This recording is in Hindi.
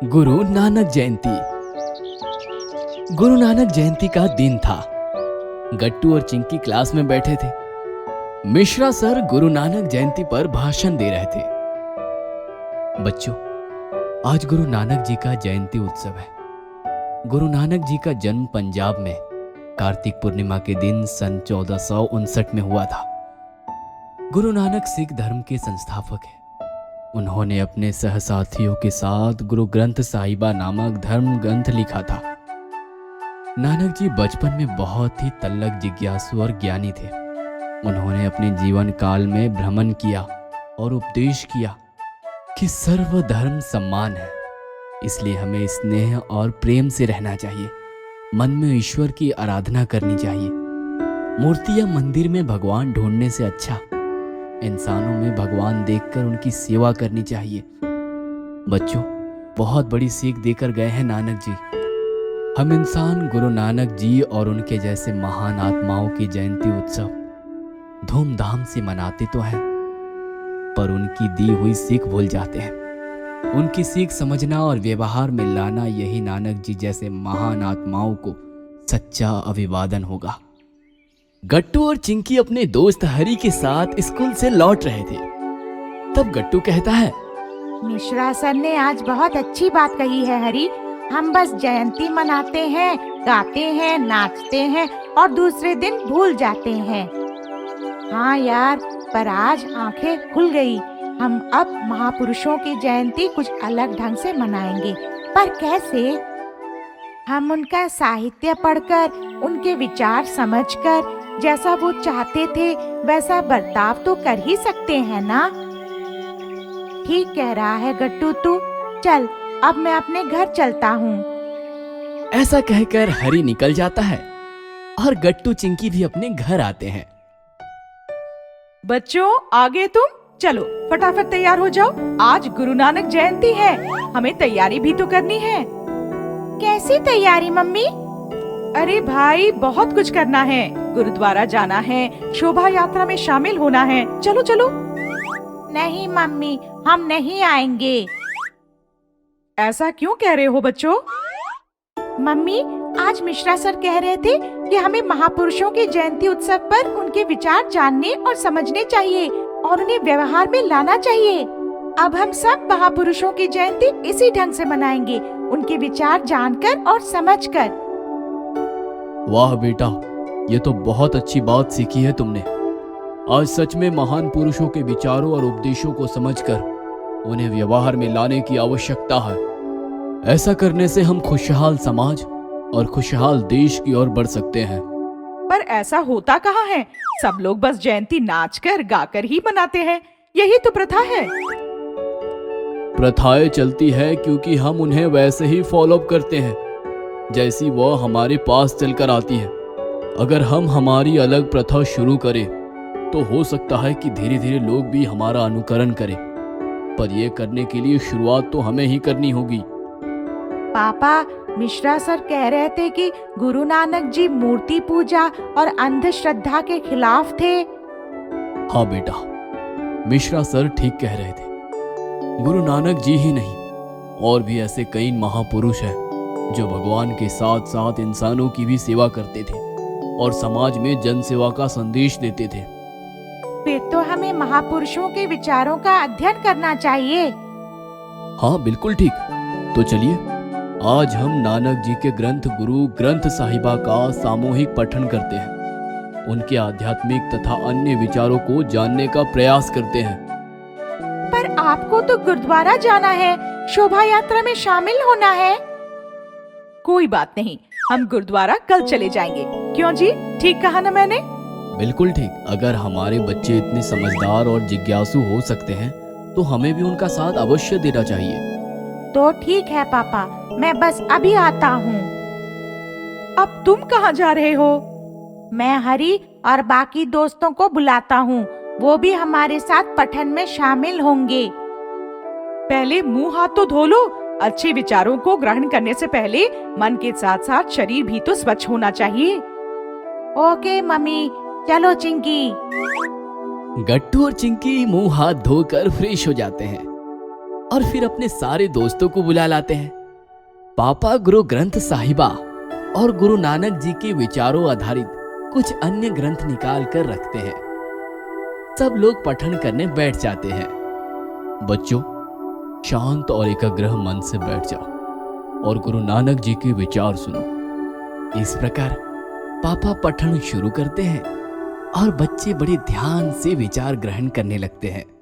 गुरु नानक जयंती। गुरु नानक जयंती का दिन था। गट्टू और चिंकी क्लास में बैठे थे। मिश्रा सर गुरु नानक जयंती पर भाषण दे रहे थे। बच्चों, आज गुरु नानक जी का जयंती उत्सव है। गुरु नानक जी का जन्म पंजाब में कार्तिक पूर्णिमा के दिन सन 1459 में हुआ था। गुरु नानक सिख धर्म के संस्थापक हैं। उन्होंने अपने सहसाथियों के साथ गुरु ग्रंथ साहिबा नामक धर्म ग्रंथ लिखा था। नानक जी बचपन में बहुत ही तल्लक जिज्ञासु और ज्ञानी थे। उन्होंने अपने जीवन काल में भ्रमण किया और उपदेश किया कि सर्व धर्म सम्मान है, इसलिए हमें स्नेह और प्रेम से रहना चाहिए। मन में ईश्वर की आराधना करनी चाहिए। मूर्ति या मंदिर में भगवान ढूंढने से अच्छा इंसानों में भगवान देखकर उनकी सेवा करनी चाहिए। बच्चों, बहुत बड़ी सीख देकर गए हैं नानक जी। हम इंसान गुरु नानक जी और उनके जैसे महान आत्माओं की जयंती उत्सव धूमधाम से मनाते तो हैं, पर उनकी दी हुई सीख भूल जाते हैं। उनकी सीख समझना और व्यवहार में लाना, यही नानक जी जैसे महान आत्माओं को सच्चा अभिवादन होगा। गट्टू और चिंकी अपने दोस्त हरी के साथ स्कूल से लौट रहे थे। तब गट्टू कहता है, मिश्रा सर ने आज बहुत अच्छी बात कही है हरी। हम बस जयंती मनाते हैं, गाते हैं, नाचते हैं और दूसरे दिन भूल जाते हैं। हाँ यार, पर आज आंखें खुल गई। हम अब महापुरुषों की जयंती कुछ अलग ढंग से मनाएंगे। पर कैसे? हम उनका साहित्य पढ़कर, उनके विचार समझकर, जैसा वो चाहते थे वैसा बर्ताव तो कर ही सकते हैं ना। ठीक कह रहा है गट्टू तू। चल, अब मैं अपने घर चलता हूँ। ऐसा कहकर हरी निकल जाता है और गट्टू चिंकी भी अपने घर आते हैं। बच्चों, आगे तुम चलो, फटाफट तैयार हो जाओ। आज गुरु नानक जयंती है, हमें तैयारी भी तो करनी है। कैसी तैयारी मम्मी? अरे भाई, बहुत कुछ करना है। गुरुद्वारा जाना है, शोभा यात्रा में शामिल होना है। चलो चलो। नहीं मम्मी, हम नहीं आएंगे। ऐसा क्यों कह रहे हो बच्चों? मम्मी, आज मिश्रा सर कह रहे थे कि हमें महापुरुषों के जयंती उत्सव पर उनके विचार जानने और समझने चाहिए और उन्हें व्यवहार में लाना चाहिए। अब हम सब महापुरुषों की जयंती इसी ढंग से मनाएंगे, उनके विचार जानकर और समझकर। वाह बेटा, ये तो बहुत अच्छी बात सीखी है तुमने। आज सच में महान पुरुषों के विचारों और उपदेशों को समझकर उन्हें व्यवहार में लाने की आवश्यकता है। ऐसा करने से हम खुशहाल समाज और खुशहाल देश की ओर बढ़ सकते हैं। पर ऐसा होता कहाँ है? सब लोग बस जयंती नाचकर गाकर ही मनाते हैं। यही तो प्रथा है। प्रथाएं चलती है क्योंकि हम उन्हें वैसे ही फॉलो अप करते हैं जैसी वह हमारे पास चलकर आती है। अगर हम हमारी अलग प्रथा शुरू करें तो हो सकता है कि धीरे धीरे लोग भी हमारा अनुकरण करें, पर यह करने के लिए शुरुआत तो हमें ही करनी होगी। पापा, मिश्रा सर कह रहे थे कि गुरु नानक जी मूर्ति पूजा और अंधश्रद्धा के खिलाफ थे। हाँ बेटा, मिश्रा सर ठीक कह रहे थे। गुरु नानक जी ही नहीं, और भी ऐसे कई महापुरुष हैं जो भगवान के साथ साथ इंसानों की भी सेवा करते थे और समाज में जन सेवा का संदेश देते थे। फिर तो हमें महापुरुषों के विचारों का अध्ययन करना चाहिए। हाँ बिल्कुल ठीक। तो चलिए, आज हम नानक जी के ग्रंथ गुरु ग्रंथ साहिबा का सामूहिक पठन करते हैं। उनके आध्यात्मिक तथा अन्य विचारों को जानने का प्रयास करते हैं। पर आपको तो गुरुद्वारा जाना है, शोभा यात्रा में शामिल होना है। कोई बात नहीं, हम गुरुद्वारा कल चले जाएंगे। क्यों जी, ठीक कहा ना मैंने? बिल्कुल ठीक। अगर हमारे बच्चे इतने समझदार और जिज्ञासु हो सकते हैं तो हमें भी उनका साथ अवश्य देना चाहिए। तो ठीक है पापा, मैं बस अभी आता हूँ। अब तुम कहाँ जा रहे हो? मैं हरी और बाकी दोस्तों को बुलाता हूँ, वो भी हमारे साथ पठन में शामिल होंगे। पहले मुंह हाथ तो धो लो। अच्छे विचारों को ग्रहण करने से पहले मन के साथ साथ शरीर भी तो स्वच्छ होना चाहिए। ओके मम्मी, चलो चिंकी। गट्टू और चिंकी मुंह हाथ धोकर फ्रेश हो जाते हैं और फिर अपने सारे दोस्तों को बुला लाते हैं। पापा गुरु ग्रंथ साहिबा और गुरु नानक जी के विचारों आधारित कुछ अन्य ग्रंथ निकाल कर रखते हैं। सब लोग पठन करने बैठ जाते हैं। बच्चों, शांत और एकाग्र मन से बैठ जाओ और गुरु नानक जी के विचार सुनो। इस प्रकार पापा पठन शुरू करते हैं और बच्चे बड़े ध्यान से विचार ग्रहण करने लगते हैं।